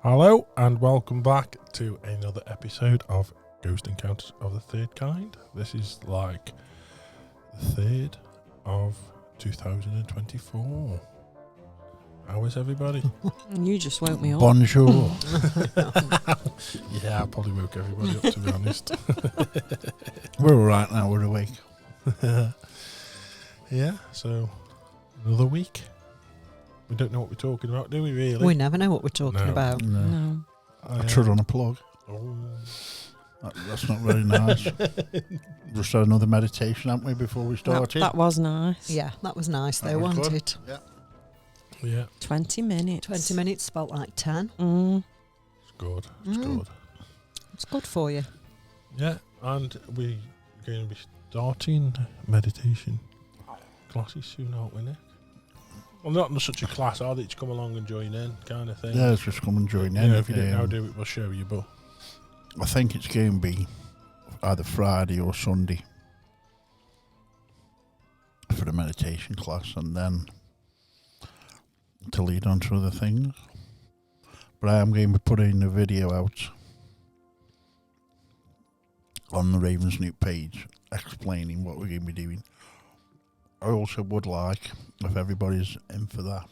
Hello and welcome back to another episode of Ghost Encounters of the Third Kind. This is like the 3rd of 2024. How is everybody? You just woke me up. Bonjour. Yeah, I probably woke everybody up, to be honest. We're all right now, we're awake. Yeah, so another week. We don't know what we're talking about, do we really? We never know what we're talking No. about. No. I trod on a plug. Oh. That's not very nice. Just had another meditation, haven't we, before we started? That was nice. Yeah, that was nice That though, was wasn't good. it? Yeah. Yeah, 20 minutes. 20 minutes felt like 10. it's good. It's good. It's good for you. Yeah, and we're going to be starting meditation classes soon, aren't we, Nick? Well, not in such a class, are they? To come along and join in, kind of thing. Yeah, it's just come and join in. If you don't know how to do it, we'll show you, but I think it's going to be either Friday or Sunday for the meditation class, and then to lead on to other things. But I am going to be putting a video out on the Ravens Snoop page explaining what we're going to be doing. I also would like, if everybody's in for that,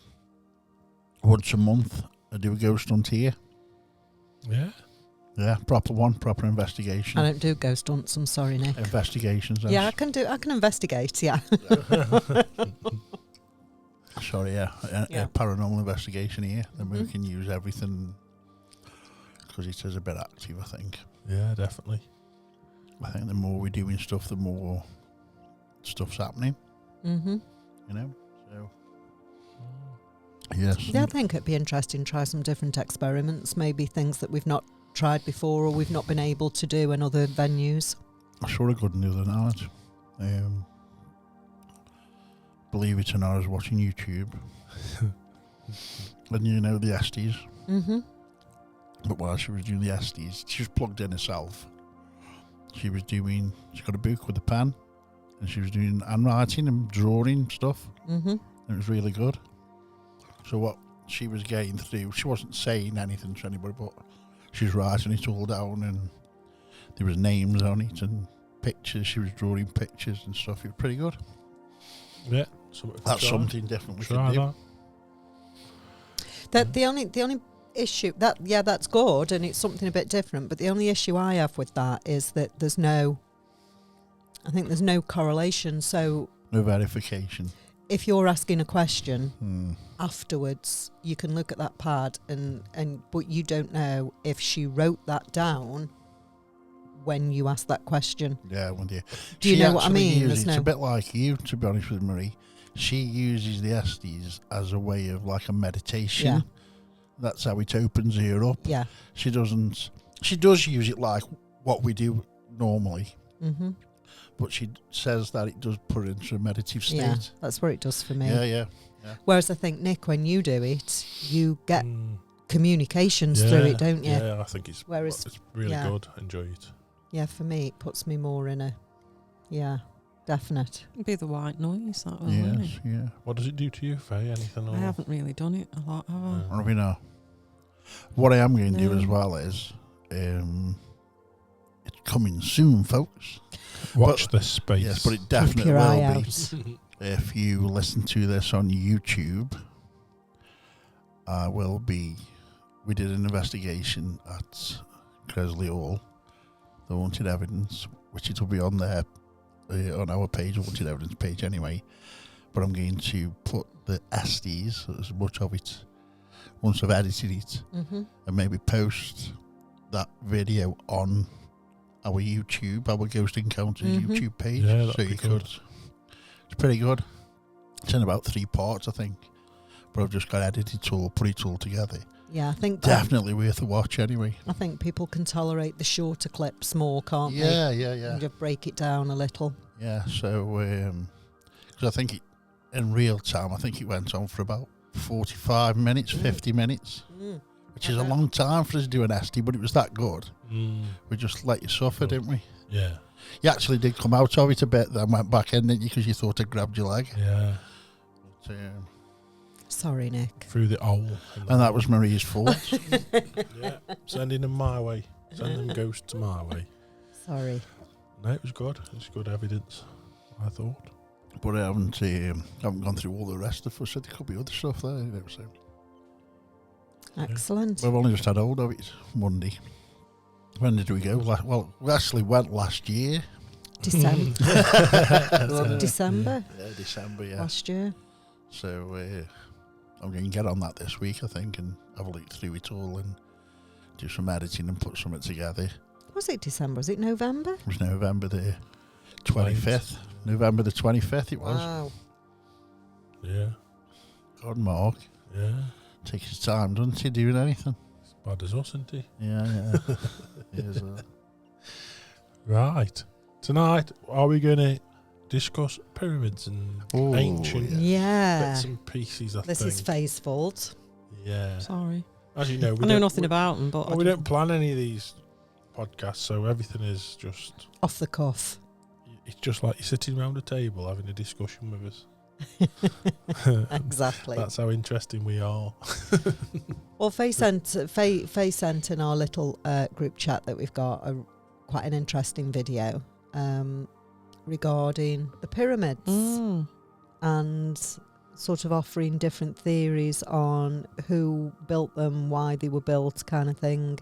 once a month I do a ghost hunt here. yeah. Yeah, proper one, proper investigation. I don't do ghost hunts, I'm sorry, Nick. Investigations. Yeah, I can investigate, yeah. Sorry, yeah. Yeah. A paranormal investigation here. Then we can use everything because it is a bit active, I think. Yeah, definitely. I think the more we're doing stuff, the more stuff's happening, Mm-hmm. you know? So, yes. Yeah, I think it'd be interesting to try some different experiments, maybe things that we've not tried before or we've not been able to do in other venues. I saw a good one the other night. Believe it or not, I was watching YouTube. And you know the Estes. Mm-hmm. But while she was doing the Estes, she was plugged in herself. She got a book with a pen, and she was doing handwriting and drawing stuff. Mm-hmm. And it was really good. So what she was getting through, she wasn't saying anything to anybody, but she was writing it all down, and there was names on it and pictures. She was drawing pictures and stuff. It was pretty good. Yeah. That's something different we Try can do. that. The only issue that's good and it's something a bit different, but the only issue I have with that is that there's no correlation. So No verification. if you're asking a question afterwards, you can look at that pad but you don't know if she wrote that down when you asked that question. Yeah, when you. Do you She know what I actually mean? uses- There's It's a no- bit like you, to be honest with Marie. She uses the Estes as a way of like a meditation. Yeah. That's how it opens her up. Yeah. She does use it like what we do normally, Mm-hmm. but she says that it does put her into a meditative state. Yeah, that's what it does for me. Yeah. Whereas I think, Nick, when you do it, you get communications through it, don't you? Yeah, I think it's really yeah. good. Enjoy it. Yeah, for me, it puts me more in a, definite. It'd be the white noise, that one, Yes, wouldn't it? yeah. What does it do to you, Faye? Anything? I haven't really done it a lot, have I? No. I don't know. What I am going to do No. as well is, it's coming soon, folks. Watch this space. Yes, but it Keep definitely your eye will be. out. If you listen to this on YouTube, we did an investigation at Cresley Hall, the Haunted Evidence, which it will be on there, on our page, Haunted Evidence page anyway. But I'm going to put the Estes, as much of it, once I've edited it, Mm-hmm. and maybe post that video on our YouTube, our Ghost Encounters YouTube page. Yeah, that'd so be you good. could. It's pretty good. It's in about 3 parts, I think. But I've just got to edit it all, put it all together. Yeah, I think Definitely worth a watch anyway. I think people can tolerate the shorter clips more, can't they? Yeah. And just break it down a little. Yeah, so, because I think in real time, I think it went on for about 45 minutes, 50 minutes, which is a long time for us to do an SD, but it was that good. We just let you suffer, didn't we? Yeah. You actually did come out of it a bit, then went back in, didn't you, because you thought I grabbed your leg. Yeah. But, Sorry, Nick. through the hole. And that was Marie's fault. Yeah, sending them my way. Send them ghosts to my way. Sorry. No, it was good. It's good evidence, I thought. But I haven't gone through all the rest of us. So there could be other stuff there. So. Excellent. We've only just had hold of it Monday. When did we go? Well, we actually went last year. December. December Yeah, December, yeah. last year. So I'm going to get on that this week, I think, and have a look through it all and do some editing and put something together. Was it December? Was it November? It was November the 25th. November the 25th it was. Wow. Yeah, God, Mark. yeah. Takes his time, doesn't he, doing anything? It's bad as us, isn't he? Yeah. He is, Right. Tonight, are we going to discuss pyramids and Oh, ancient Yeah. bits and pieces, I This think. is Faye's fault. Yeah. Sorry. As you know, I know nothing about them, but Well, we don't plan any of these podcasts, so everything is just... Off the cuff. It's just like you're sitting around a table having a discussion with us. Exactly. That's how interesting we are. Well, Faye sent in our little group chat that we've got quite an interesting video regarding the pyramids and sort of offering different theories on who built them, why they were built, kind of thing.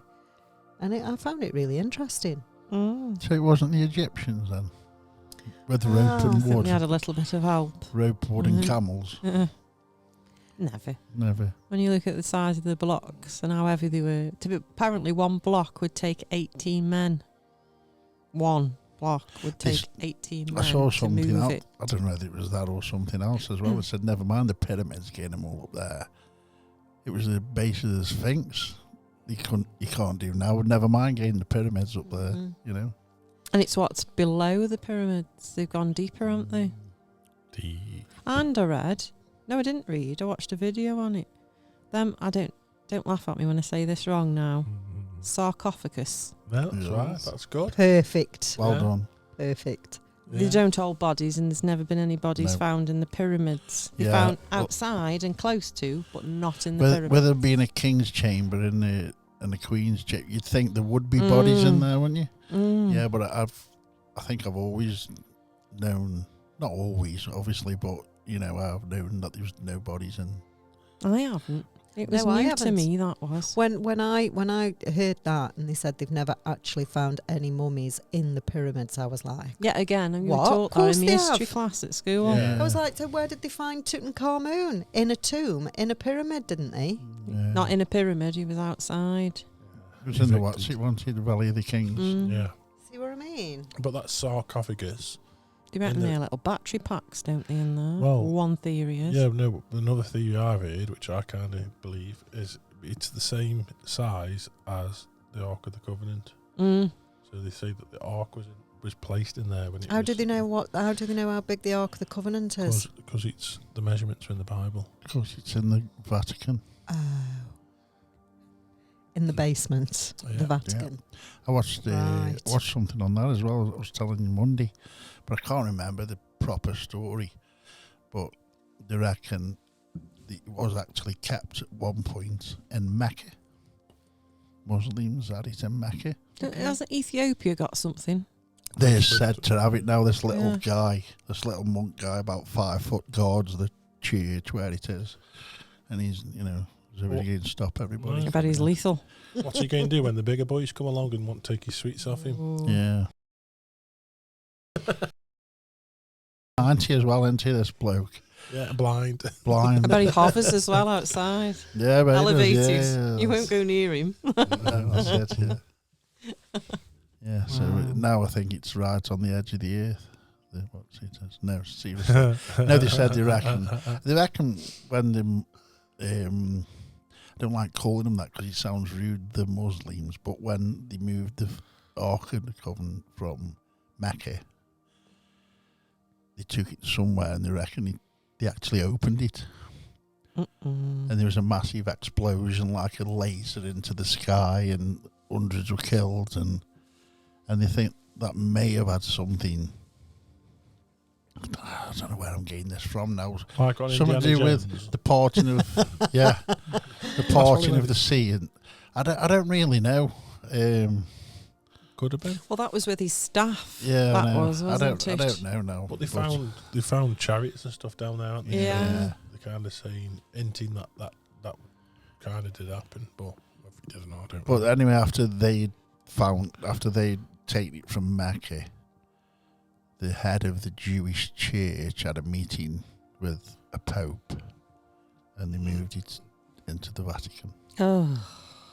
And I found it really interesting. So it wasn't the Egyptians then? With the Ah, rope I and think wood? we had a little bit of help. Rope, wood and camels? Never. Never. When you look at the size of the blocks and how heavy they were, apparently one block would take 18 men. One block would take 18 men I saw to something move else. it. I don't know whether it was that or something else as well. It said, never mind the pyramids getting them all up there. It was the base of the Sphinx. You can't do now. Never mind getting the pyramids up there, you know. And it's what's below the pyramids. They've gone deeper, haven't they? Deep. And I read. No, I didn't read. I watched a video on it. I don't laugh at me when I say this wrong now. Sarcophagus. No, that's Yes. right. That's good. Perfect. Well Yeah. done. Perfect. They Yeah. don't hold bodies, and there's never been any bodies No. found in the pyramids. They're Yeah, found but- outside and close to, but not in the With pyramids. there being a king's chamber and the queen's chamber, you'd think there would be bodies in there, wouldn't you? Yeah, but I think I've always known, not always, obviously, but you know, I've known that there was no bodies in. I haven't. It was No, I new to haven't. me, that was. When I heard that and they said they've never actually found any mummies in the pyramids, I was like, Yet again, and you What? were taught Of that course in the they history have. class at school. Yeah. I was like, so where did they find Tutankhamun? In a tomb, in a pyramid, didn't they? Yeah. Not in a pyramid, he was outside. It was in the what's it wanted, the Valley of the Kings. Yeah. See what I mean? But that sarcophagus. They reckon In the- they have little battery packs, don't they, in there? Well, One theory is. Yeah, no, another theory I've heard, which I kind of believe, is it's the same size as the Ark of the Covenant. Mm. So they say that the Ark was placed in there when it How was... do they know how big the Ark of the Covenant is? Because it's the measurements are in the Bible. Of course, it's in the Vatican. Oh. In the basement, Yeah. the Vatican. I watched Right. watched something on that as well. I was telling you Monday, but I can't remember the proper story. But they reckon it was actually kept at one point in Mecca. Muslims had it in Mecca. Hasn't Ethiopia got something? They're said to have it now. This little Yeah. guy, this little monk guy, about 5 foot, guards the church where it is, and he's going to stop everybody. I bet he's lethal. What's he going to do when the bigger boys come along and want to take his sweets off him? Yeah. Auntie as well, isn't he, this bloke? Yeah, blind. Blind. I bet he hovers as well outside. Yeah, but Elevated. Yeah, You won't go near him. No, that's it, yeah. Yeah, so Wow. now I think it's right on the edge of the earth. What's it? No, seriously. No, they said they reckon when them, I don't like calling them that because it sounds rude, the Muslims, but when they moved the Ark of the Covenant from Mecca, they took it somewhere and they reckon they actually opened it. And there was a massive explosion, like a laser into the sky, and hundreds were killed, and they think that may have had something I don't know where I'm getting this from now. Like on Something to Indiana do Jones. with the parting of the parting of the sea, and I don't really know. Could have been. Well, that was with his staff. Yeah, that I know. wasn't I it? don't know now. But they found chariots and stuff down there, aren't they? Yeah. They're kind of saying, hinting that kind of did happen, but if it didn't, I don't But know. anyway, after they taken it from Mecca, the head of the Jewish church had a meeting with a pope, and they moved it into the Vatican. Oh,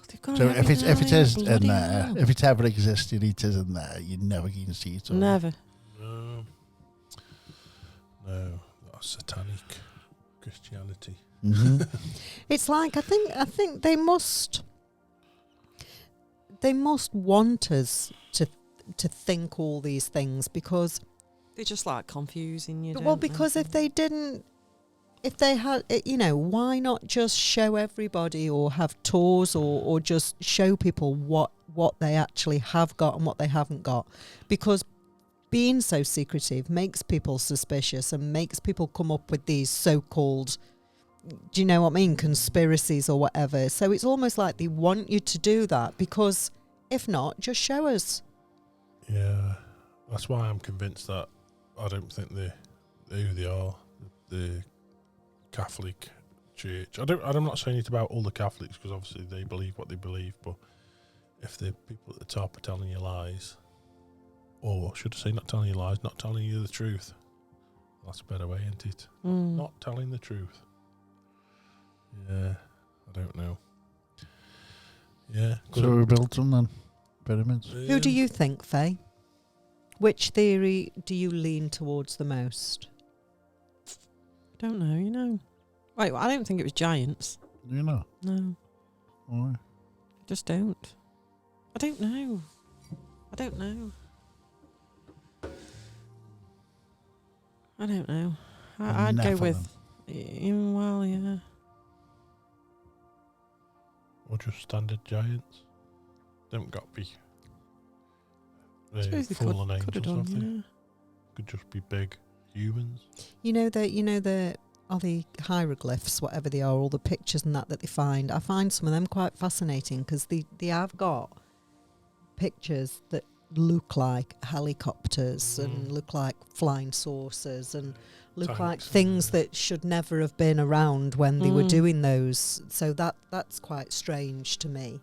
they've got So to if it is in bloody there, hell. if it's ever existed, it is in there. You never can see it. All. Never. No, that's satanic Christianity. Mm-hmm. It's like I think they must want us to think all these things because They just like confusing you. well don't they? because if they had why not just show everybody or have tours or just show people what they actually have got and what they haven't got, because being so secretive makes people suspicious and makes people come up with these so-called, do you know what I mean, conspiracies or whatever. So it's almost like they want you to do that, because if not, just show us. Yeah, that's why I'm convinced that I don't think who they are, the Catholic Church. I'm not saying it about all the Catholics, because obviously they believe what they believe, but if the people at the top are telling you lies, or should I say not telling you lies, not telling you the truth, that's a better way, isn't it? Mm. Not telling the truth. Yeah, I don't know. Yeah. So we built them then, pyramids. Who do you think, Faye? Which theory do you lean towards the most? I don't know. Wait, well, I don't think it was giants. Do you know? No, Why? I just don't. I don't know. I don't know. I'd go with. Well, yeah. Or just standard giants. They haven't got to be Suppose they fallen could have angels, done. have they? Yeah. Could just be big humans. Are the hieroglyphs, whatever they are, all the pictures and that they find. I find some of them quite fascinating because they have got pictures that look like helicopters and look like flying saucers and look Tanks like and, things that should never have been around when they were doing those. So that's quite strange to me.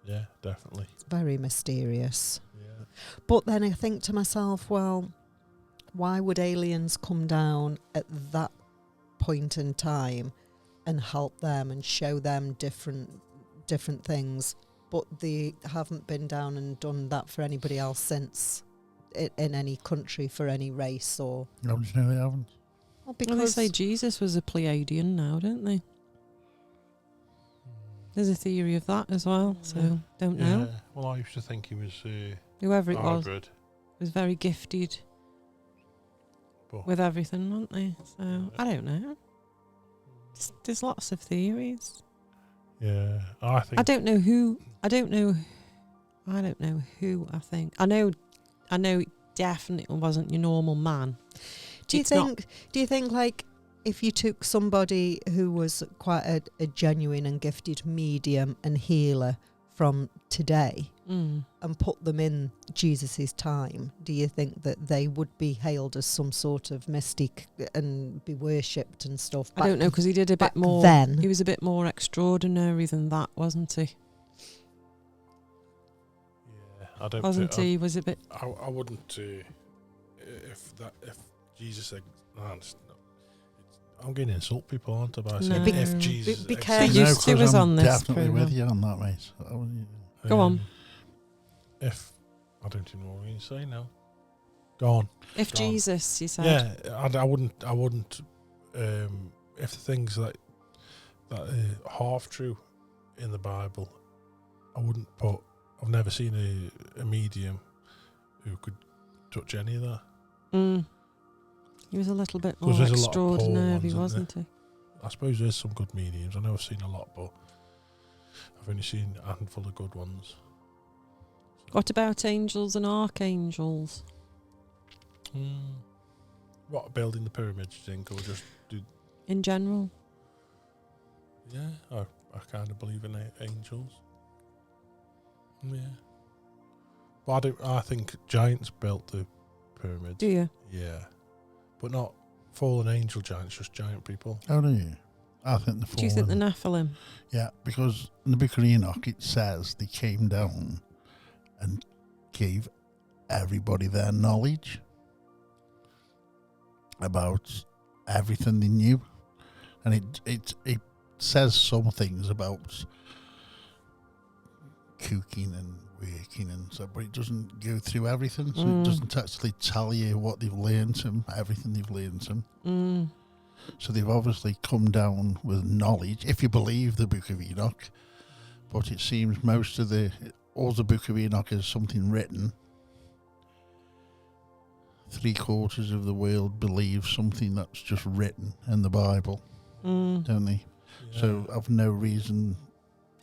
Yeah, definitely. It's very mysterious. Yeah. But then I think to myself, well, why would aliens come down at that point in time and help them and show them different things, but they haven't been down and done that for anybody else since in any country for any race or... How did you know they haven't? Well, Well, they say Jesus was a Pleiadian now, don't they? There's a theory of that as well, so don't know. Yeah. Well, I used to think he was Whoever it hybrid. was very gifted But with everything, weren't they? So I don't know. There's lots of theories. yeah, I think I don't know who. I think. I know it definitely wasn't your normal man. Do you think like if you took somebody who was quite a genuine and gifted medium and healer from today and put them in Jesus's time, do you think that they would be hailed as some sort of mystic and be worshipped and stuff? I don't know, because he did a bit more. Then He was a bit more extraordinary than that, wasn't he? Yeah, I don't. Wasn't think, he? Was a bit. I wouldn't. If Jesus said, I'm going to insult people, aren't I? By saying No. if Jesus. Be existed. careful. Used to us I'm on this definitely with programme. you on that, mate. Go on. If I don't even know what I'm going to say now. Go on. If Go on. Jesus, you said. Yeah, I wouldn't. If the things that are half true in the Bible, I wouldn't put. I've never seen a medium who could touch any of that. He was a little bit 'Cause more there's a lot of poor extraordinary, ones, isn't wasn't he? I suppose there's some good mediums. I know I've seen a lot, but I've only seen a handful of good ones. What about angels and archangels? What, building the pyramids, you think, or just do? In general. Yeah, I kind of believe in angels. Yeah, but I think giants built the pyramids. Do you? Yeah, but not fallen angel giants, just giant people. Oh, do you? I think the fallen. Do you think the Nephilim? Yeah, because in the Book of Enoch it says they came down and gave everybody their knowledge about everything they knew, and it says some things about cooking and working and stuff, but it doesn't go through everything, so it doesn't actually tell you what they've learned and everything they've learned. So they've obviously come down with knowledge, if you believe the Book of Enoch. But it seems all the Book of Enoch is something written. 3/4 of the world believe something that's just written in the Bible, don't they? Yeah. So I've no reason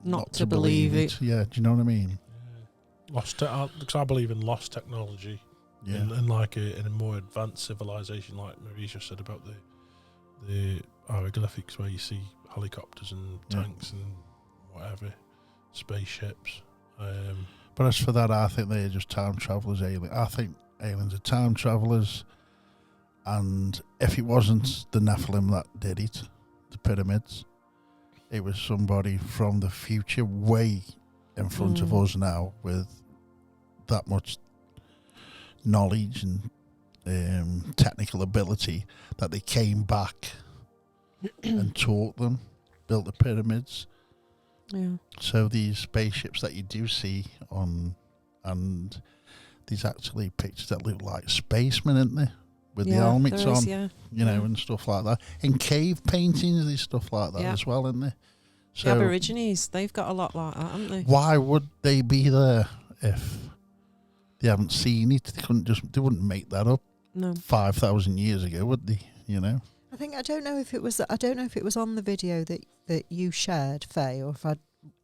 Not to believe it. Yeah, do you know what I mean? Yeah. Because I believe in lost technology. Yeah. In like in a more advanced civilization, like Marie just said about the hieroglyphics, where you see helicopters and tanks and whatever, spaceships. But as for that, I think they're just time travelers. I think aliens are time travelers, and if it wasn't the Nephilim that did it, the pyramids, it was somebody from the future, way in front of us now, with that much knowledge and technical ability, that they came back and taught them, built the pyramids. Yeah. So these spaceships that you do see on, and these actually pictures that look like spacemen, aren't they? With the helmets on, you know, and stuff like that. In cave paintings, there's stuff like that as well, isn't there? So the Aborigines, they've got a lot like that, haven't they? Why would they be there if they haven't seen it? They wouldn't make that up. No. 5,000 years ago, would they? You know. I don't know if it was on the video that you shared, Faye, or if I'd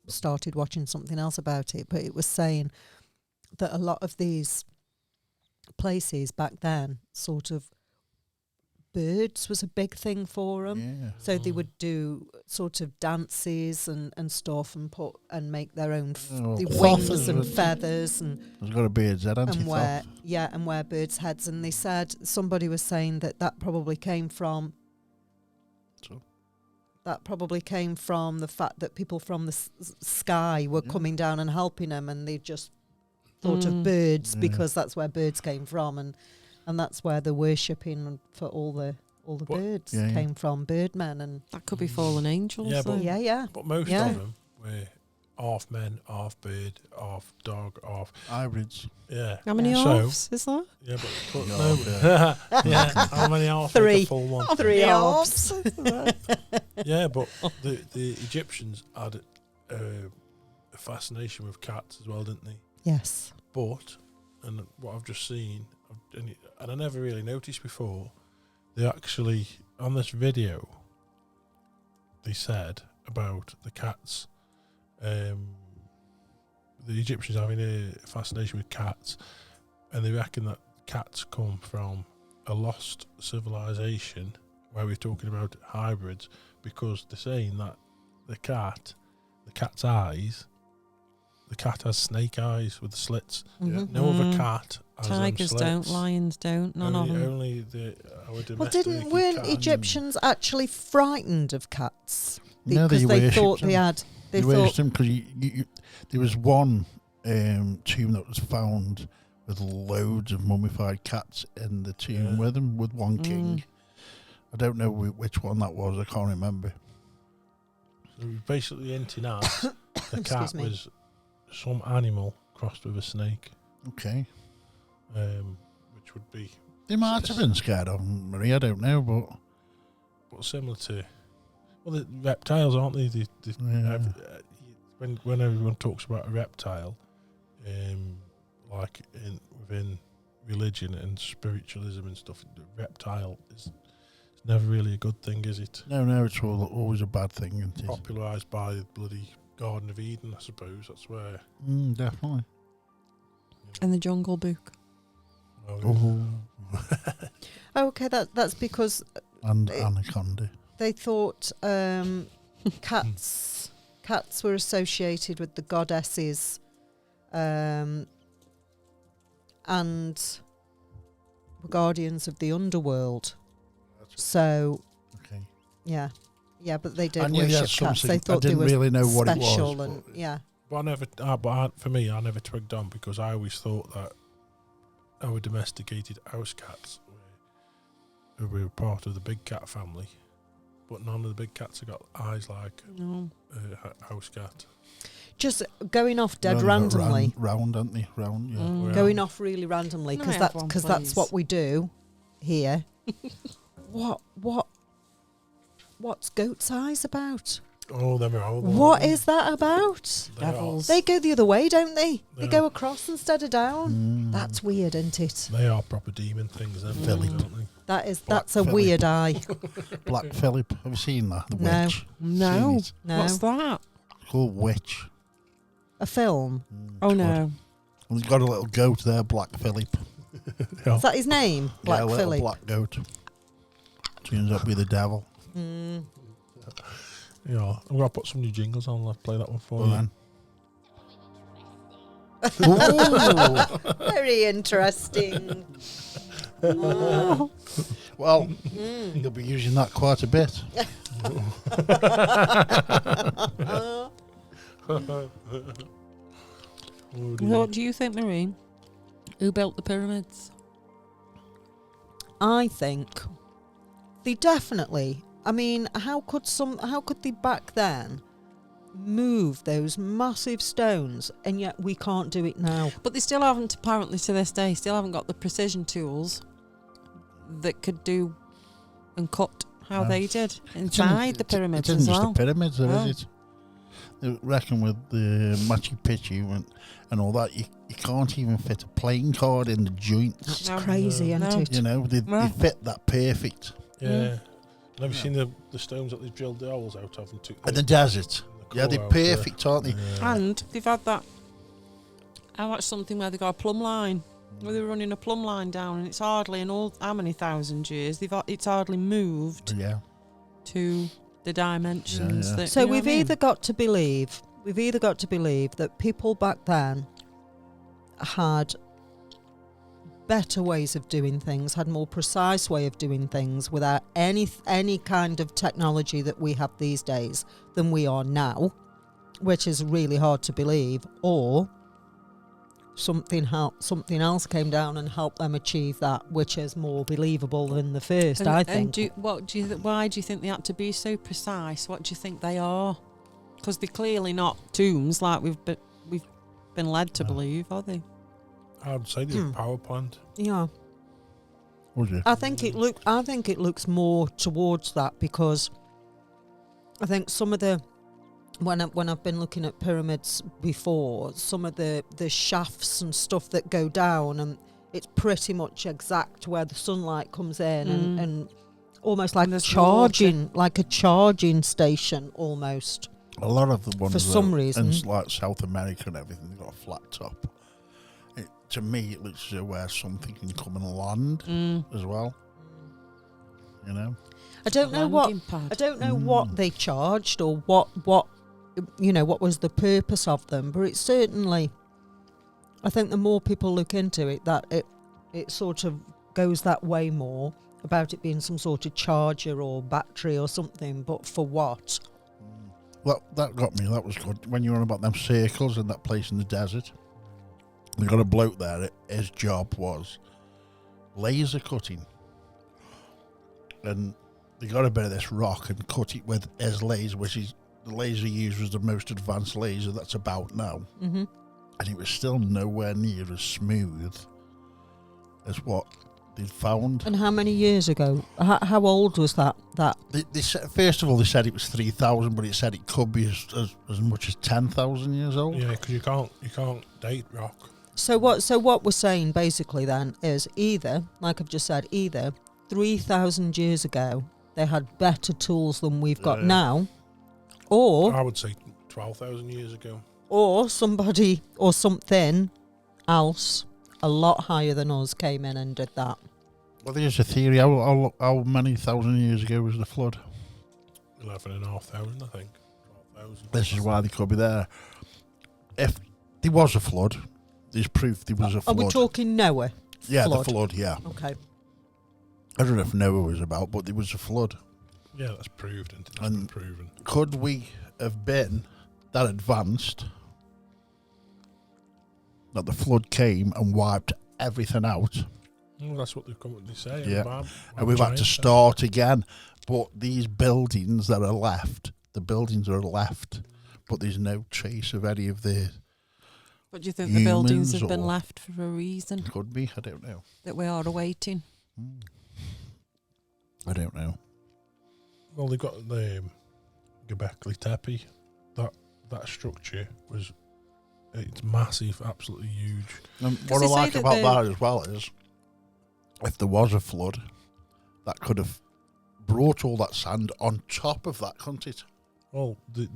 started watching something else about it, but it was saying that a lot of these places back then, sort of, birds was a big thing for them. Yeah. So they would do sort of dances and stuff and make their own the wings and feathers and. There's got a bird's head, hasn't he? And wear birds' heads. And they said, somebody was saying that probably came from. That probably came from the fact that people from the sky were coming down and helping them, and they just thought of birds because that's where birds came from, and that's where the worshipping for all the birds came from, birdmen, and that could be fallen angels. Yeah, though. but most of them were half men, half bird, half dog, half hybrids. Yeah. How many halves is that? Yeah, but no. Yeah. How many halves? 3. Full one. 3 halves. Yeah, but the Egyptians had a fascination with cats as well, didn't they? Yes. But, and what I've just seen, and I never really noticed before, they actually, on this video, they said about the cats, the Egyptians having a fascination with cats, and they reckon that cats come from a lost civilization where we're talking about hybrids, because they're saying that the cat's eyes, the cat has snake eyes with the slits. Mm-hmm. No other cat has tigers them slits. don't, lions don't, none of them. Only our domesticated weren't cat. Egyptians actually frightened of cats? No, because they thought them. they had. They worshipped them because there was one tomb that was found with loads of mummified cats in the tomb with them, with one king. I don't know which one that was. I can't remember. So basically hinting at the cat was some animal crossed with a snake. Okay. Which would be... They might have been scared of them, Marie, I don't know, but similar to... Well, the reptiles, aren't they? When everyone talks about a reptile, like within religion and spiritualism and stuff, the reptile is never really a good thing, is it? No, it's always a bad thing, isn't it? Popularised by the bloody Garden of Eden, I suppose. That's where... Definitely. And the Jungle Book. Oh, Okay, that's because and It- anaconda. they thought cats were associated with the goddesses, and were guardians of the underworld. So Okay. yeah, but they I did knew they had worship cats. something. They thought I didn't they were really know what it special, was. and but yeah. But for me, I never twigged on because I always thought that our domesticated house cats were part of the big cat family, but none of the big cats have got eyes like No. a house cat. Just going off dead they're randomly. Round, aren't they? Round, yeah. Mm. Going off really randomly Can I because have one, that's please? what we do here. What's goat's eyes about? Oh, them are all. What is that about? They are. Devils. They go the other way, don't they? They Yeah. go across instead of down. Mm. That's weird, isn't it? They are proper demon things, them Philip. things, aren't they? That's a Phillip. weird eye. Black Phillip. Have you seen that? The No. witch. No. Seen it? No, What's that? It's called Witch. a film. Oh, it's good. no. And he's got a little goat there, Black Phillip. Yeah. Is that his name? Black yeah, a little Phillip. black goat. Turns out to be the devil. Mm. Yeah, I'm gonna put some new jingles on. Let's play that one for Well, you. then. Ooh. Very interesting. Oh. Well, Mm. you'll be using that quite a bit. Oh, dear. What do you think, Maureen? Who built the pyramids? I think they definitely. I mean, how could they back then move those massive stones, and yet we can't do it now? But they still haven't, apparently to this day, still haven't got the precision tools that could do and cut how No. they did inside the pyramids It isn't as just well. the pyramids, though, No. is it? They reckon with the Machu Picchu and all that, you can't even fit a playing card in the joints. That's No. crazy, isn't No. it? You know, they No. fit that perfect. Yeah. Mm. Have you seen the stones that they drilled the holes out of and took In the desert. the Yeah, core they're out, perfect, aren't they? Yeah. And they've had that. I watched something where they got a plumb line, where they were running a plumb line down, and it's hardly in all how many thousand years it's hardly moved Yeah. to the dimensions Yeah. that. So you know we've what I mean? either got to believe that people back then had better ways of doing things, had more precise way of doing things without any kind of technology that we have these days than we are now, which is really hard to believe, or something else came down and helped them achieve that, which is more believable than the first. I think. Why do you think they had to be so precise? What do you think they are? Because they're clearly not tombs like we've been led to No. believe, are they? I'd say the power plant. Yeah. Was it? I think it looks more towards that, because I think some of the when I've been looking at pyramids before, some of the shafts and stuff that go down, and it's pretty much exact where the sunlight comes in, and almost like And there's a charging station almost. A lot of the ones For some reason. in like South America and everything, they've got a flat top. To me, it looks as though where something can come and land as well. You know? I don't know what Landing pad. I don't know what they charged, or what what was the purpose of them, but it's certainly, I think the more people look into it, that it sort of goes that way more, about it being some sort of charger or battery or something, but for what? Well, that got me. That was good. When you were on about them circles in that place in the desert, they got a bloke there. His job was laser cutting. And they got a bit of this rock and cut it with his laser, which is the laser used was the most advanced laser that's about now. Mm-hmm. And it was still nowhere near as smooth as what they'd found. And how many years ago? How old was that? They said, first of all, they said it was 3,000, but it said it could be as much as 10,000 years old. Yeah, because you can't date rock. So what we're saying basically then is either, like I've just said, either 3,000 years ago they had better tools than we've got now, or I would say 12,000 years ago. somebody or something else a lot higher than us came in and did that. Well, there's a theory. How many thousand years ago was the flood? 11,500, I think. 12,000. This is why they could be there. If there was a flood, there's proof there was a Are flood. we talking Noah? Yeah, flood? the flood, yeah. Okay. I don't know if Noah was about, but there was a flood. Yeah, that's proved. That's been And proven. could we have been that advanced that the flood came and wiped everything out? Well, that's what they say. Yeah. And we've had to start again. But these buildings that are left, the buildings are left, but there's no trace of any of the... But do you think the buildings have been or- left for a reason Could be, I don't know. that we are awaiting? I don't know. Well, they got the Göbekli Tepe. That structure it's massive, absolutely huge. What I they say like that about the- that as well is, if there was a flood, that could have brought all that sand on top of that, couldn't it? Well, the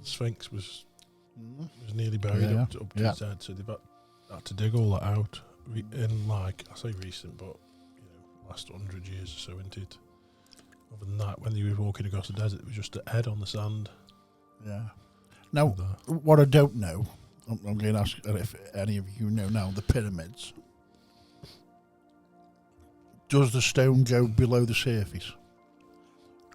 Sphinx was nearly buried Yeah, up to its head, so they've had to dig all that out in, like, I say recent, but last 100 years or so into it. Other than that, when they were walking across the desert, it was just a head on the sand. Yeah. Now, what I don't know, I'm going to ask if any of you know now, the pyramids. Does the stone go below the surface?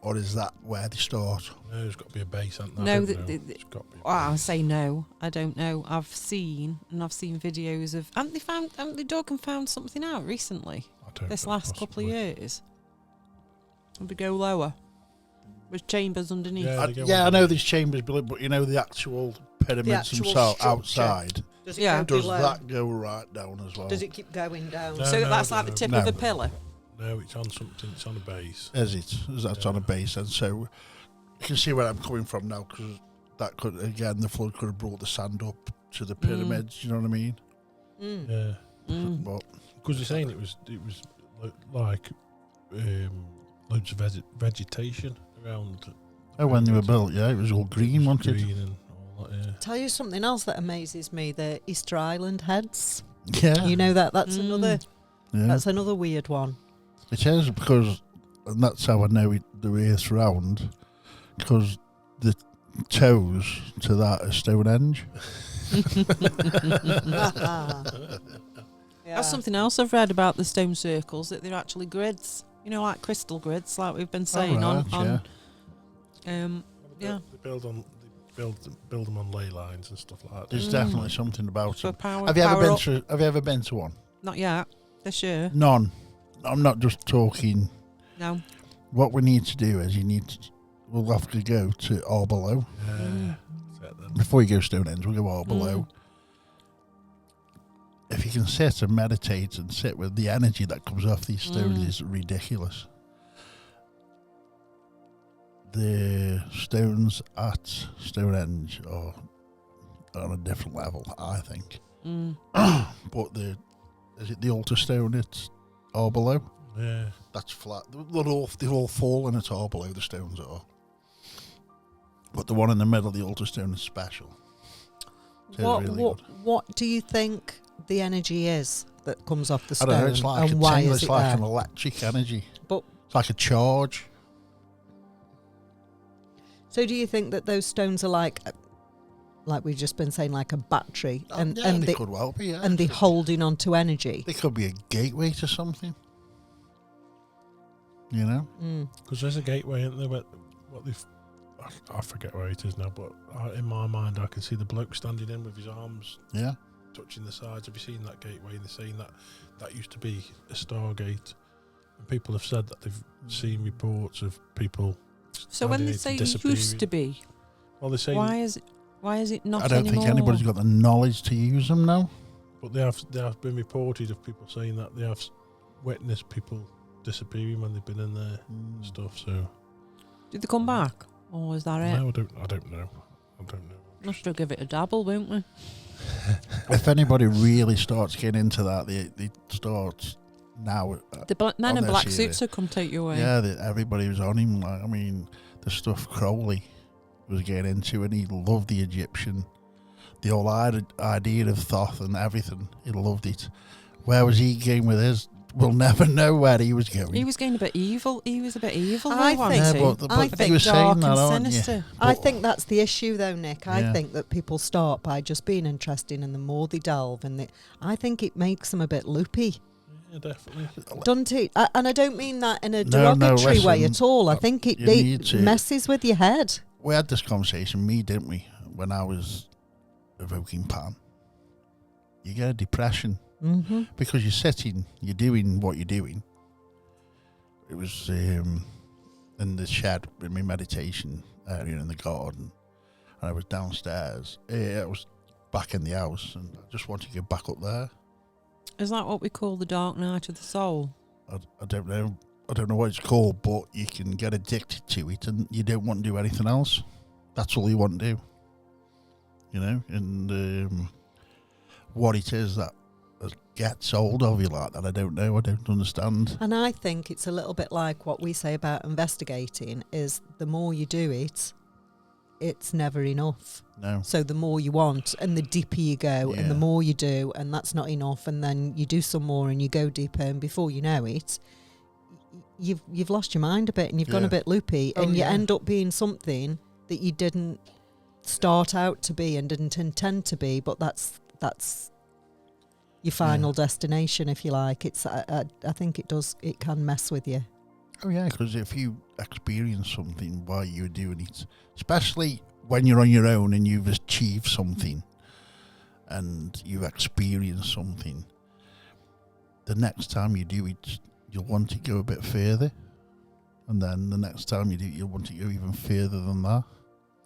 Or is that where they start? No, there's got to be a base, hasn't there? No, I don't the- know. the- It's got to be a I base. say no. I don't know. I've seen videos of. Haven't they dug and found something out recently? I don't This know, last couple of possibly. years. And we go lower. With chambers underneath. Yeah. they go I know underneath. these chambers below, but the actual pyramids actual themselves structure. outside. Does it Yeah. go Does below? that go right down as well? Does it keep going down? No. So that's like the no. tip No. of a pillar. No, it's on something. It's on a base. Is it? Is that Yeah. on a base? And so you can see where I'm coming from now, because that could, again, the flood could have brought the sand up to the pyramids. You know what I mean? Mm. Yeah, Mm. But because they're saying it was like loads of vegetation around. when they were built, yeah, it was all green, wasn't it? Green and all that. Yeah. Tell you something else that amazes me: the Easter Island heads. Yeah, You know that's another yeah. that's another weird one. It is, because, and that's how I know the Earth's round, because the toes to that are Stonehenge. That's something else I've read about the stone circles, that they're actually grids. Like crystal grids, like we've been saying right, on yeah. Yeah. They build them on ley lines and stuff like that. There's definitely something about for it. power. Have you power ever been up. to? Have you ever been to one? Not yet. This year. None. I'm not just talking. No. What we need to do is we'll have to go to Arbelo. Yeah. That's it then. Before you go Stonehenge, we'll go Arbelo. Mm. If you can sit and meditate and sit with the energy that comes off these stones is ridiculous. The stones at Stonehenge are on a different level, I think. Mm. But is it the altar stone at Arbelo? Yeah. That's flat. They're all falling at Arbelo, the stones are. But the one in the middle, the altar stone, is special. It's really good. What do you think the energy is that comes off the I stone? don't know, it's like and why is it's it like there? an electric energy. But It's like a charge. so do you think that those stones are like we've just been saying, like a battery, and they they could well be, yeah. and they're holding on to energy? They could be a gateway to something. You know? Because there's a gateway, isn't there? I forget where it is now, but in my mind, I can see the bloke standing in with his arms Yeah. touching the sides. Have you seen that gateway? They're saying that used to be a Stargate. And people have said that they've seen reports of people. So when standing they in say it disappearing. used to be, Well, they're saying, why is it not I don't anymore? think anybody's got the knowledge to use them now. but they have been reported of people saying that they have witnessed people disappearing when they've been in there and stuff. So Did they come back? Or is that it? no, I don't know. We'll still give it a dabble, won't we? If anybody really starts getting into that, they start now. The men on in their black series. suits will come take you away. Yeah, everybody was on him. Like, I mean, the stuff Crowley was getting into, and he loved the Egyptian. the whole idea of Thoth and everything. He loved it. Where was he going with his? We'll never know where he was going. He was going a bit evil. He was a bit evil. I though, think- wasn't Yeah, he? but I you think were dark saying that, and aren't you? sinister. I But- think that's the issue, though, Nick. I Yeah. think that people start by just being interested, and the more they delve, I think it makes them a bit loopy, Yeah, definitely. doesn't it? And I don't mean that in a No, derogatory way listen, at all. I think you need it to- messes with your head. We had this conversation, didn't we, when I was evoking Pan. You get a depression Mm-hmm. because you're sitting, you're doing what you're doing. It was in the shed in my meditation area in the garden, and I was downstairs. I was back in the house, and I just wanted to get back up there. Is that what we call the dark night of the soul? I don't know. I don't know what it's called, but you can get addicted to it, and you don't want to do anything else. That's all you want to do. You know, and what it is that gets hold of you like that, I don't know. I don't understand. And I think it's a little bit like what we say about investigating: is the more you do it, it's never enough. No. So the more you want, and the deeper you go, and the Yeah. more you do, and that's not enough, and then you do some more, and you go deeper, and before you know it, you've lost your mind a bit, and you've gone a Yeah. bit loopy, Oh, and you yeah. end up being something that you didn't start out to be and didn't intend to be, but that's your final destination, if you like. It's I think it can mess with you. Oh yeah, because if you experience something while you're doing it, especially when you're on your own and you've achieved something and you've experienced something, the next time you do it, you'll want to go a bit further, and then the next time you do it, you'll want to go even further than that,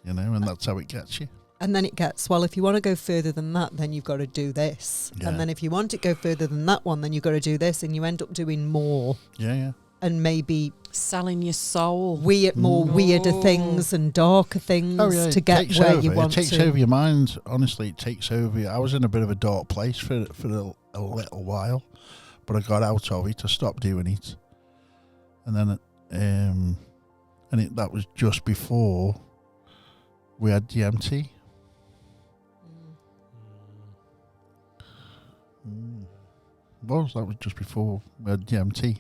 you know, and that's how it gets you. And then it gets, well, if you want to go further than that, then you've got to do this. Yeah. And then if you want to go further than that one, then you've got to do this. And you end up doing more Yeah. and maybe Selling your soul. weirder No. things and darker things to it get takes where over. you want It takes to. over your mind. Honestly, it takes over. I was in a bit of a dark place for a little while, but I got out of it. I stopped doing it, and then that was just before we had DMT. That was just before we had DMT,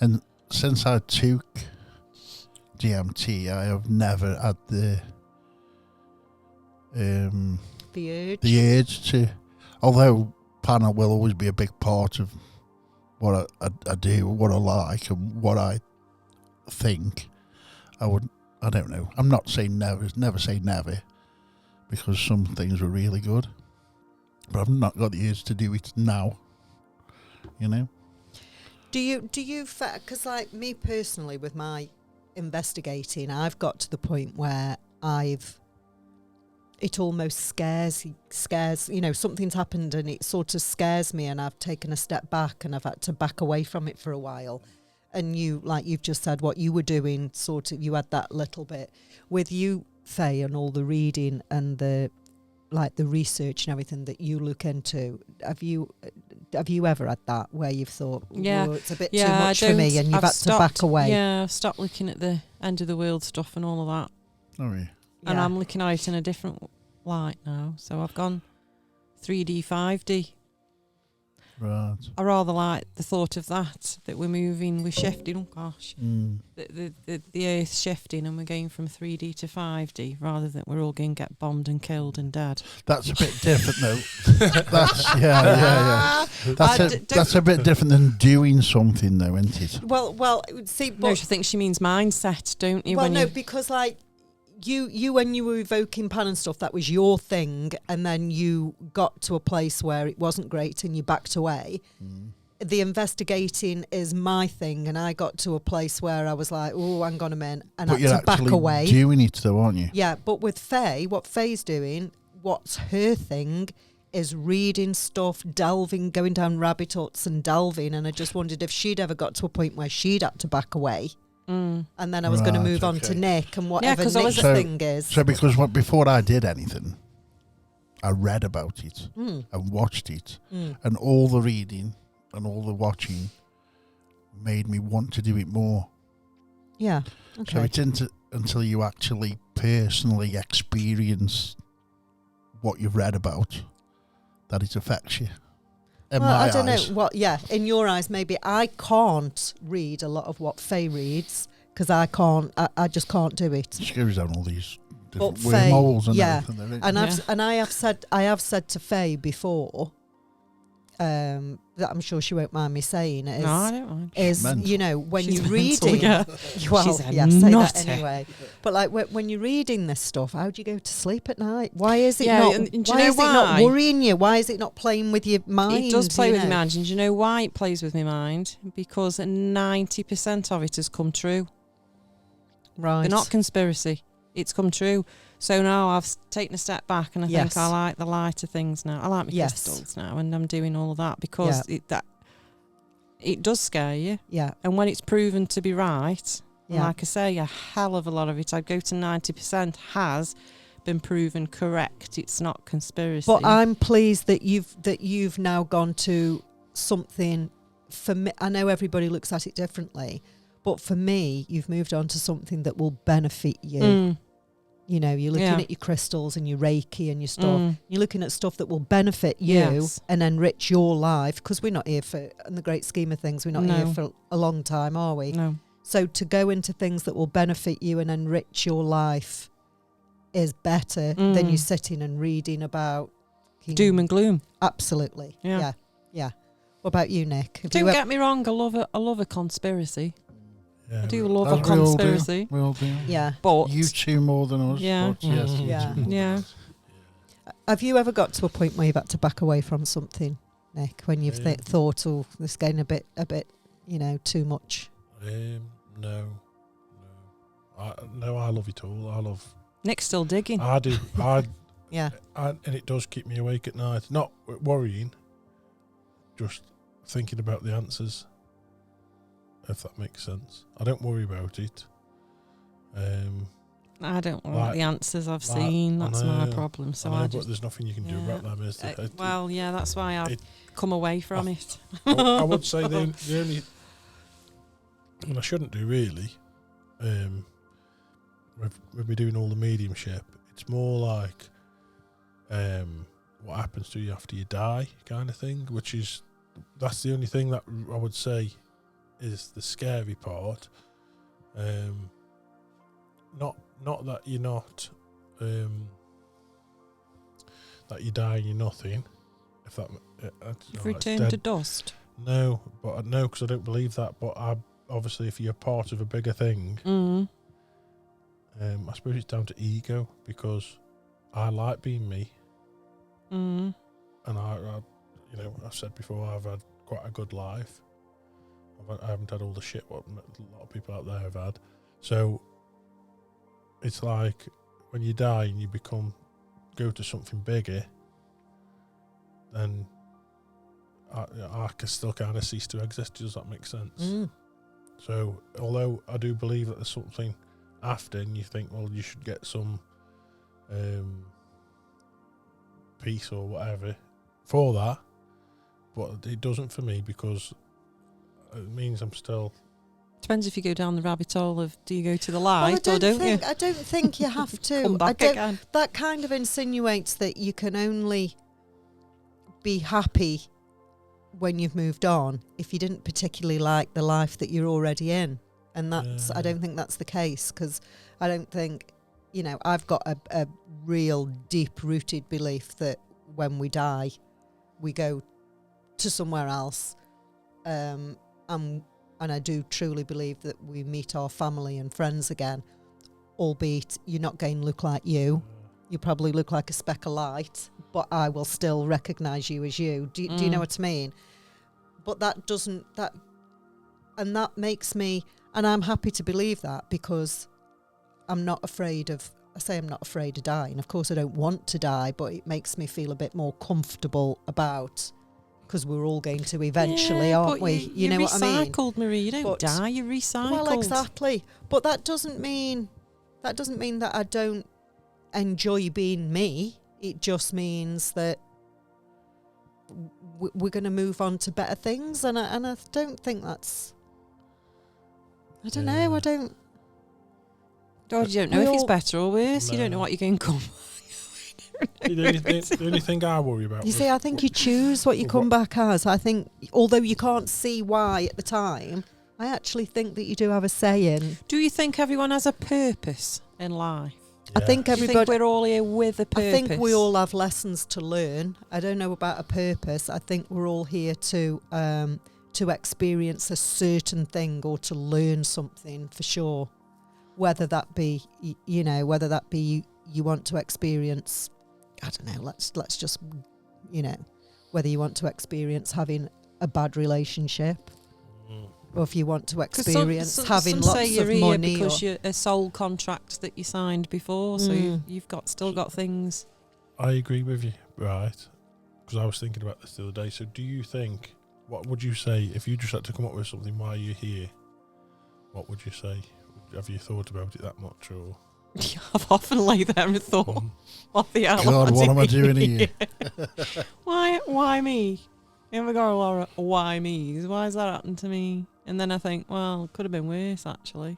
and since I took DMT, I have never had the urge to. Although Pana will always be a big part of what I do, what I like, and what I think. I don't know. I'm not saying never say never, because some things were really good, but I've not got the urge to do it now. You know. Do you, because like me personally with my investigating, I've got to the point where it almost scares, something's happened and it sort of scares me, and I've taken a step back and I've had to back away from it for a while. And you, like you've just said, what you were doing, sort of, you had that little bit with you, Faye, and all the reading and the research and everything that you look into. Have you ever had that where you've thought, Yeah. it's a bit too much for me, and you've I've had to back away? Yeah, I've stopped looking at the end of the world stuff and all of that. Oh yeah. And Yeah. I'm looking at it in a different light now. So I've gone 3D, 5D. Right. I rather like the thought of that we're moving, we're shifting. Oh gosh, Mm. the Earth's shifting, and we're going from 3D to 5D, rather than we're all going to get bombed and killed and dead. That's a bit different, though. yeah. That's a bit different than doing something, though, isn't it? Well, see, No, I but think she means mindset, don't you? well, when no, you, because like you when you were evoking Pan and stuff, that was your thing, and then you got to a place where it wasn't great, and you backed away. Mm. The investigating is my thing, and I got to a place where I was like, oh, hang on a minute, and But I you're had to back actually away. doing it, though, aren't you? Yeah, but with Faye, what Faye's doing, what's her thing, is reading stuff, delving, going down rabbit holes and delving, and I just wondered if she'd ever got to a point where she'd had to back away. And then I was going to Right, move on to okay. Nick and whatever 'cause I was- Nick's So- thing is. So, because before I did anything, I read about it and watched it, and all the reading and all the watching made me want to do it more. Yeah. So Okay. it's until you actually personally experience what you've read about, that it affects you. In Well, my I don't eyes. know what. Yeah, in your eyes, maybe I can't read a lot of what Faye reads because I can't. I just can't do it. She goes down all these different But Faye, wormholes and yeah, everything. There is. and I have said to Faye before, that I'm sure she won't mind me saying is, No, I don't mind. is Mental. you know when She's you're mental, reading, yeah. well, She's a yeah, say that nutter. anyway. But like when you're reading this stuff, how do you go to sleep at night? Why is it Yeah, not? and do you Why know is it not why? worrying you? Why is it not playing with your mind? It does play you with your know? mind. And do you know why it plays with my mind? Because 90% of it has come true. Right. They're not conspiracy. It's come true. So now I've taken a step back and I Yes. think I like the lighter things now. I like my Yes. crystals now, and I'm doing all of that because it does scare you. Yeah. And when it's proven to be right, and Yeah. like I say, a hell of a lot of it, I'd go to 90%, has been proven correct. It's not conspiracy. But I'm pleased that you've now gone to something. For me, I know everybody looks at it differently, but for me, you've moved on to something that will benefit you. Mm, You know, you're looking Yeah. at your crystals and your Reiki and your stuff. mm, You're looking at stuff that will benefit you Yes. and enrich your life, because we're not here for, in the great scheme of things, we're not here No. for a long time, are we? no. So to go into things that will benefit you and enrich your life is better than you sitting and reading about Doom and gloom. Absolutely. Yeah. Yeah. What about you, Nick? Have Don't you get me wrong, I love a conspiracy. Yeah, I do love a As we all do. conspiracy. We all do. Yeah. But You two more than us. Yeah. But yes, you Yeah. two more than Yeah. us. Have you ever got to a point where you've had to back away from something, Nick, when you've Yeah. thought, oh, this is getting a bit, too much? No. No, I love it all. I love. Nick's still digging. I do. Yeah. And it does keep me awake at night. Not worrying, just thinking about the answers. If that makes sense. I don't worry about it. I don't want Like- the answers I've like, seen. I That's my know, problem. So I know, I but just. there's nothing you can do Yeah. about them. Is there? Well, yeah, that's why I've it- come away from it. I would say the only, and I shouldn't do really, with me doing all the mediumship, it's more like what happens to you after you die kind of thing, that's the only thing that I would say is the scary part. Not that you're not, that you die and you're nothing. If that, You've returned to dust. No, but no, because I don't believe that. But obviously, if you're part of a bigger thing, Mm. I suppose it's down to ego, because I like being me, Mm. and I I've said before, I've had quite a good life. I haven't had all the shit what a lot of people out there have had. So it's like when you die and you go to something bigger, then I can still kind of cease to exist. Does that make sense? Mm. So, although I do believe that there's something after, and you think, well, you should get some peace or whatever for that, but it doesn't for me, because it means I'm still. Depends if you go down the rabbit hole of do you go to the Well, light or don't you? I don't think you have to. Come back again. That kind of insinuates that you can only be happy when you've moved on if you didn't particularly like the life that you're already in. And that's, I don't think that's the case, because I don't think, I've got a real deep-rooted belief that when we die, we go to somewhere else. And I do truly believe that we meet our family and friends again, albeit you're not going to look like you. You probably look like a speck of light, but I will still recognise you as you. Do you know what I mean? But that makes me, and I'm happy to believe that, because I'm not afraid of dying. Of course I don't want to die, but it makes me feel a bit more comfortable about, because we're all going to eventually, aren't but we? You know what I mean? You're recycled, Marie. You don't But- die. You're recycled. Well, exactly. But that doesn't mean that I don't enjoy being me. It just means that we're going to move on to better things, and I don't think that's. I don't know. I don't. God, you don't know we if it's all- better or worse. You don't know No. what you're going to come. The only thing I worry about. You see, I think you choose what you come back as. I think, although you can't see why at the time, I actually think that you do have a say in. Do you think everyone has a purpose in life? I think Do you think everybody. we're all here with a purpose? I think we all have lessons to learn. I don't know about a purpose. I think we're all here to experience a certain thing or to learn something for sure. Whether that be, whether that be you want to experience, I don't know. Let's just, whether you want to experience having a bad relationship, or if you want to experience having some say lots you're of here money. because you're a soul contract that you signed before, so you've still got things. I agree with you, right? Because I was thinking about this the other day. So do you think, what would you say, if you just had to come up with something why you're here, what would you say? Have you thought about it that much? Or I've often laid there and thought, what the hell? God, what am I doing here? Why me? You ever got a lot of why me's? Why has that happened to me? And then I think, well, it could have been worse, actually.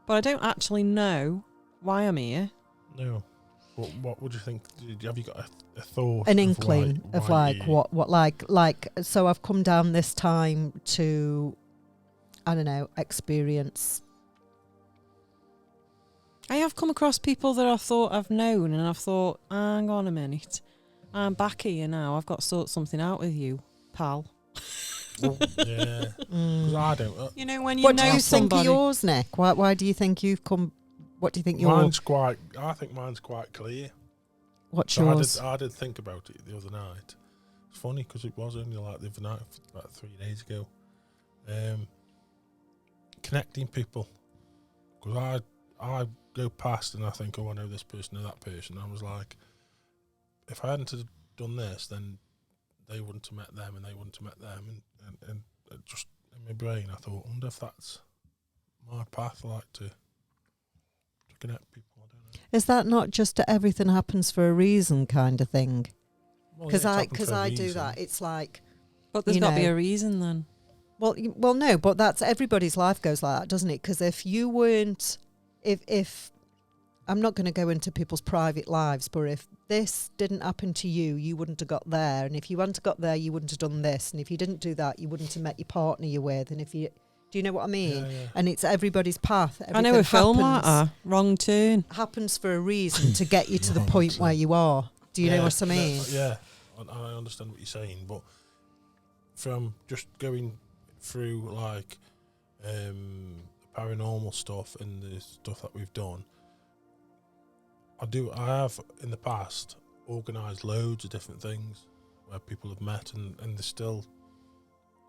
But I don't actually know why I'm here. No. What would you think? Have you got a thought? An inkling of like, so I've come down this time to, I don't know, experience. I have come across people that I thought I've known, and I've thought, hang on a minute, I'm back here now. I've got to sort something out with you, pal. Yeah, because I don't. When you what know do you somebody. think of yours, Nick? Why do you think you've come? What do you think mine's quite? I think mine's quite clear. What's So yours? I did think about it the other night. It's funny because it was only like the other night, about 3 days ago. Connecting people, because I go past and I think, oh, I know this person or that person. I was like, if I hadn't have done this, then they wouldn't have met them and they wouldn't have met them. And just in my brain, I thought, I wonder if that's my path, like to connect people. I don't know. Is that not just a everything happens for a reason kind of thing? Because I do that. It's like, but there's got to be a reason then. Well, no, but that's everybody's life goes like that, doesn't it? Because if you weren't, if I'm not going to go into people's private lives, but if this didn't happen to you, you wouldn't have got there. And if you hadn't got there, you wouldn't have done this. And if you didn't do that, you wouldn't have met your partner you're with. And if you, do you know what I mean? Yeah. And it's everybody's path. I know a film like that, Wrong Turn. Happens for a reason to get you to the point where you are. Do you know what I mean? Yeah, I understand what you're saying, but from just going through like the paranormal stuff and the stuff that we've done, I have in the past organised loads of different things where people have met and they're still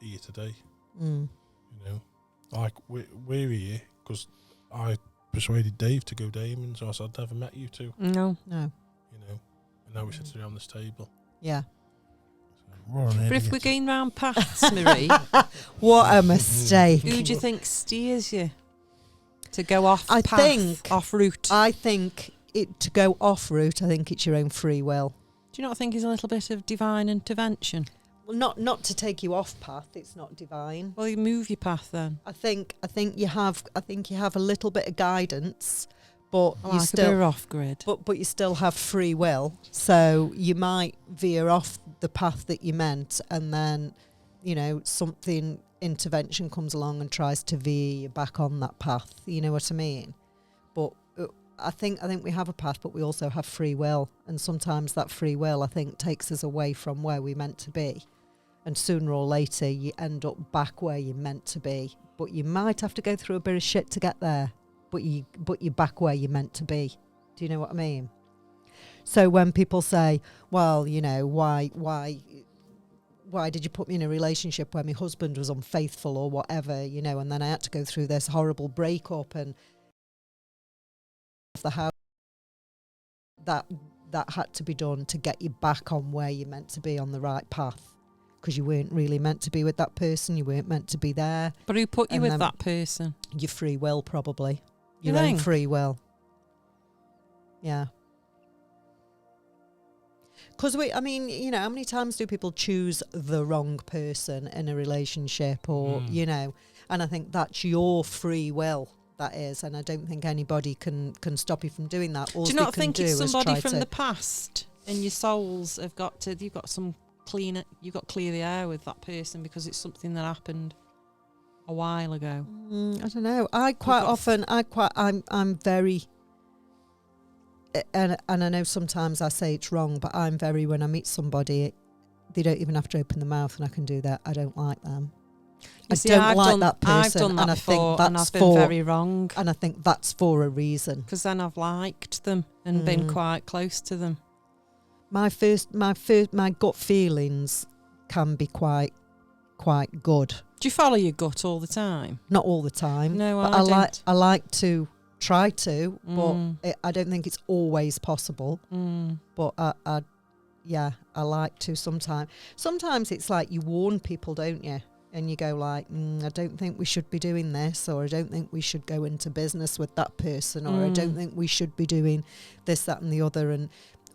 here today. You know, like we're here because I persuaded Dave to go Damon, so I said I'd never met you two. No. You know, and now we're sitting around this table. Yeah. But if we're going round paths, Marie, what a mistake. who do you think steers you to go off off route? I think to go off route, I think it's your own free will. Do you not think it's a little bit of divine intervention? Well, not to take you off path. It's not divine. Well, you move your path then. I think you have a little bit of guidance, but you like still a bit off grid. But you still have free will. So you might veer off the path that you meant, and then something intervention comes along and tries to veer you back on that path. You know what I mean? But I think we have a path, but we also have free will, and sometimes that free will, I think, takes us away from where we meant to be, and sooner or later you end up back where you're meant to be. But you might have to go through a bit of shit to get there, but you're back where you're meant to be. Do you know what I mean? So when people say, well, why did you put me in a relationship where my husband was unfaithful or whatever, and then I had to go through this horrible breakup and the house, that had to be done to get you back on where you're meant to be, on the right path, because you weren't really meant to be with that person, you weren't meant to be there. But who put you with that person? Your free will, probably. You Your own think? free will. Yeah. Because how many times do people choose the wrong person in a relationship, or and I think that's your free will that is, and I don't think anybody can stop you from doing that. All do you they not can think do it's is somebody try from to- the past and your souls have got to, you've got some clean, you've got to clear the air with that person because it's something that happened a while ago? I don't know. I'm very, and I know sometimes I say it's wrong, but I'm very, when I meet somebody, they don't even have to open the mouth and I can do that. I don't like them. You see, don't like that person, I've done that and I before, think and that's I've been very wrong. And I think that's for a reason. Because then I've liked them and been quite close to them. My gut feelings can be quite good. Do you follow your gut all the time? Not all the time. No, but I don't. I like to try to, Mm. but I don't think it's always possible. But I like to sometimes. Sometimes it's like you warn people, don't you? And you go like, I don't think we should be doing this, or I don't think we should go into business with that person, or I don't think we should be doing this, that and the other. And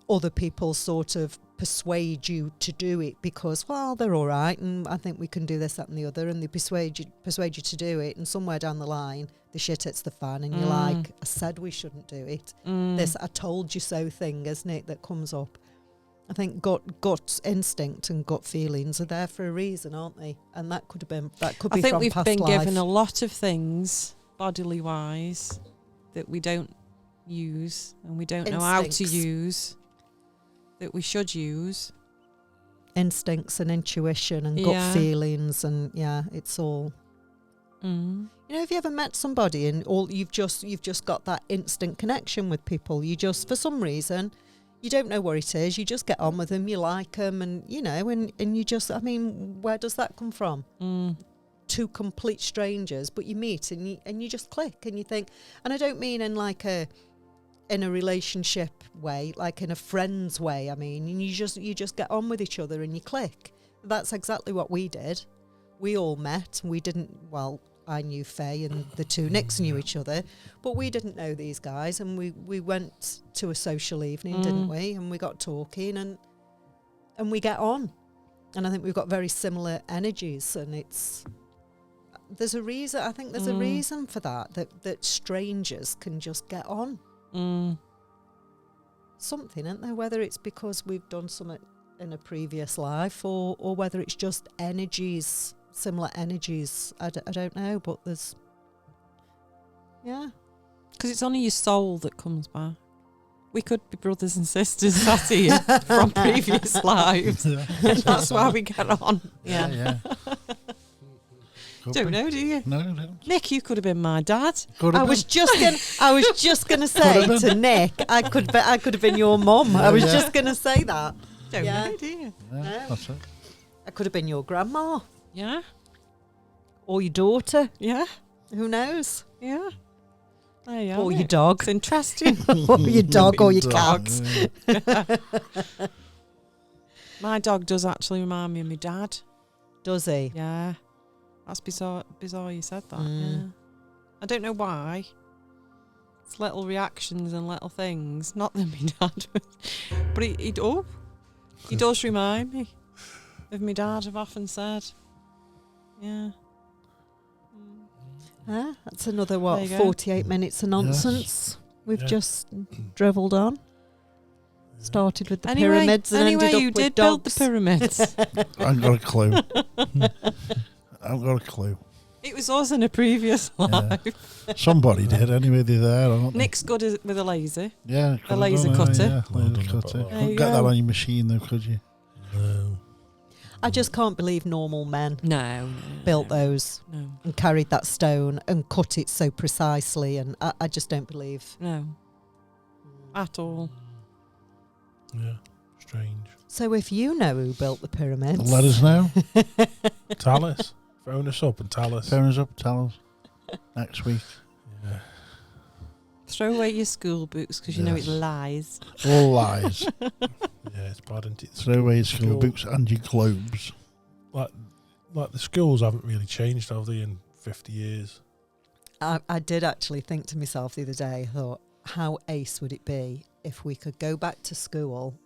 other people sort of persuade you to do it because, well, they're all right and I think we can do this, that and the other. And they persuade you to do it. And somewhere down the line, the shit hits the fan and you're like, I said we shouldn't do it. This I told you so thing, isn't it, that comes up. I think gut instinct and gut feelings are there for a reason, aren't they? And that could be I from think we've past been life. given a lot of things, bodily wise, that we don't use and we don't know how to Instincts. use, that we should use. Instincts and intuition and gut Yeah. feelings, and it's all. You know, have you ever met somebody and all you've just got that instant connection with people? You just, for some reason, you don't know what it is. You just get on with them. You like them, and you know, and you just. I mean, where does that come from? Two complete strangers, but you meet and you just click, and you think. And I don't mean in like in a relationship way, like in a friend's way. I mean, and you just get on with each other and you click. That's exactly what we did. We all met. We didn't. Well, I knew Faye and the two Nicks knew each other, but we didn't know these guys, and we went to a social evening, didn't we? And we got talking, and we get on, and I think we've got very similar energies, and there's a reason. I think there's a reason for that strangers can just get on. Something, isn't there? Whether it's because we've done something in a previous life, or whether it's just energies. Similar energies, I don't know, but there's, Because it's only your soul that comes back. We could be brothers and sisters sat here from previous lives. And that's why we get on. Yeah. Don't know, do you? No, no. Nick, you could have been my dad. I was just gonna say to Nick, I could have been your mum. I was just gonna say that. Don't know, do you? Yeah, that's it. I could have been your grandma Yeah, or your daughter. yeah, Who knows? yeah. There you are, Or your Nick. dog. It's interesting. Or your dog or your Dog. cat. My dog does actually remind me of my dad. Does he? Yeah. That's bizarre you said that. Mm. Yeah. I don't know why. It's little reactions and little things. Not that my dad was. But he does remind me of my dad, I've often said. Yeah. That's another, There you go. 48 minutes of nonsense. We've just drivelled on. Started with the pyramids and ended up you with did dogs. build the pyramids. I haven't got a clue. I haven't got a clue. It was us in a previous life. Somebody did. Anyway, they're there, aren't they? Nick's good with a laser. Yeah. A could have laser done, cutter. Yeah, Well laser done, cutter. Papa. There Couldn't you get that go. on your machine, though, could you? No. I just can't believe normal men No. built those No. and carried that stone and cut it so precisely, and I just don't believe. No. At all. Yeah. Strange. So if you know who built the pyramids, Let us know. Tell us. Phone us up and tell us. Phone us up, tell us. Next week. Yeah. Throw away your school books because you know it Yes. lies. All lies. Yeah, it's bad, isn't it? Throw away your school School. books and your globes. Like the schools haven't really changed, have they, in 50 years? I did actually think to myself the other day, I thought, how ace would it be if we could go back to school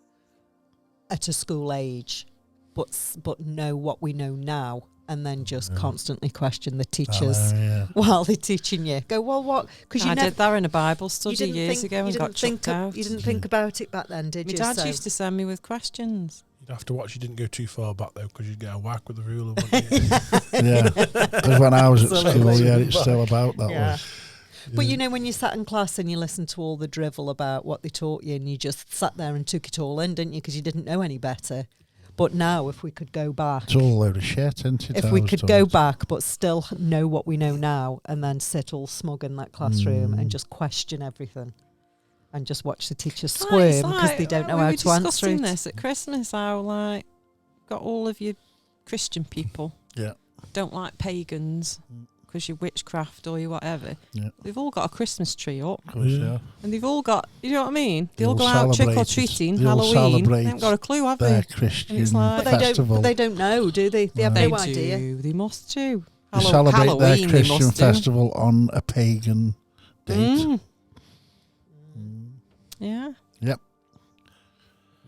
at a school age, but know what we know now and then just Yeah. constantly question the I teachers know, yeah. while they're teaching you. Go, well, what? Because I did that in a Bible study years ago and got chucked out. You didn't think about it back then, did My you? dad So- used to send me with questions. You'd have to watch you didn't go too far back though, because you'd get a whack with the ruler. Wouldn't you? Yeah, because when I was at school, Absolutely. yeah, it's still about that. Yeah. Was But you know, when you sat in class and you listened to all the drivel about what they taught you, and you just sat there and took it all in, didn't you? Because you didn't know any better. But now, if we could go back, it's all a load of shit, isn't it? if we could go back, but still know what we know now, and then sit all smug in that classroom and just question everything, and just watch the teachers squirm because they don't know how to answer We were discussing it. this at Christmas. How got all of your Christian people Yeah. don't like pagans because you're witchcraft or you whatever. Yeah. They've all got a Christmas tree up, Of course, yeah. and they've all got, you know what I mean? They They all all go out trick or celebrate it. treating, They all Halloween. They celebrate haven't got a clue, have Their they? Christian And it's like- But festival. they don't know, do they? They have They no idea. do. They must do. They celebrate Halloween, their they Christian must do. festival on a pagan date. Mm. Mm. Yeah. They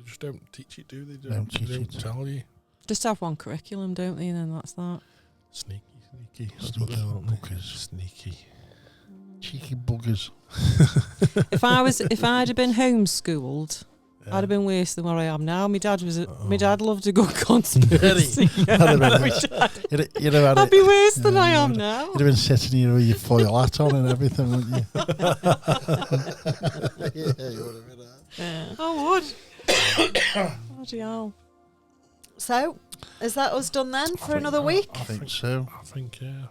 just don't teach you, do they? Don't teach they you. don't tell you. Just have one curriculum, don't they? And then that's that. Sneaky. That's what they are, aren't they? Buggers. Sneaky. Cheeky buggers. If I'd have been homeschooled, Yeah. I'd have been worse than where I am now. My dad Oh. loved a good conspiracy. That'd have been it. You'd have had I'd it. be worse than Yeah, I am you'd now. You'd have been sitting here with your foil hat on and everything, wouldn't you? Yeah, you would have been. Yeah. I would. Bloody hell. So, is that us done then for another week? I think so. I think we can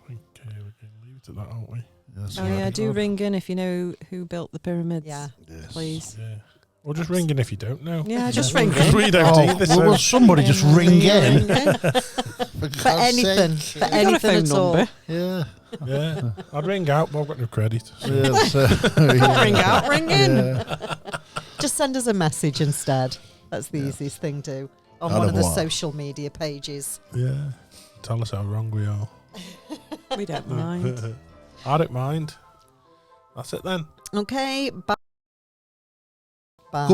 leave it at that, aren't we? Yes, Oh yeah, do ring in if you know who built the pyramids. Yeah. Yes. Please. Yeah. Or just ring in if you don't know. Yeah, just Yeah. ring Because in. we don't Oh, either. well, will So. somebody just ring in? Ring in. For anything. For You got a anything phone at all. number. Yeah. Yeah. I'd ring out, but I've got no credit. So. Yes, Ring out, ring in. Yeah. Just send us a message instead. That's the Yeah. easiest thing to do. On Out one of of the what? social media pages. Yeah. Tell us how wrong we are. We don't mind. I don't mind. That's it then. Okay. Bye. Bye.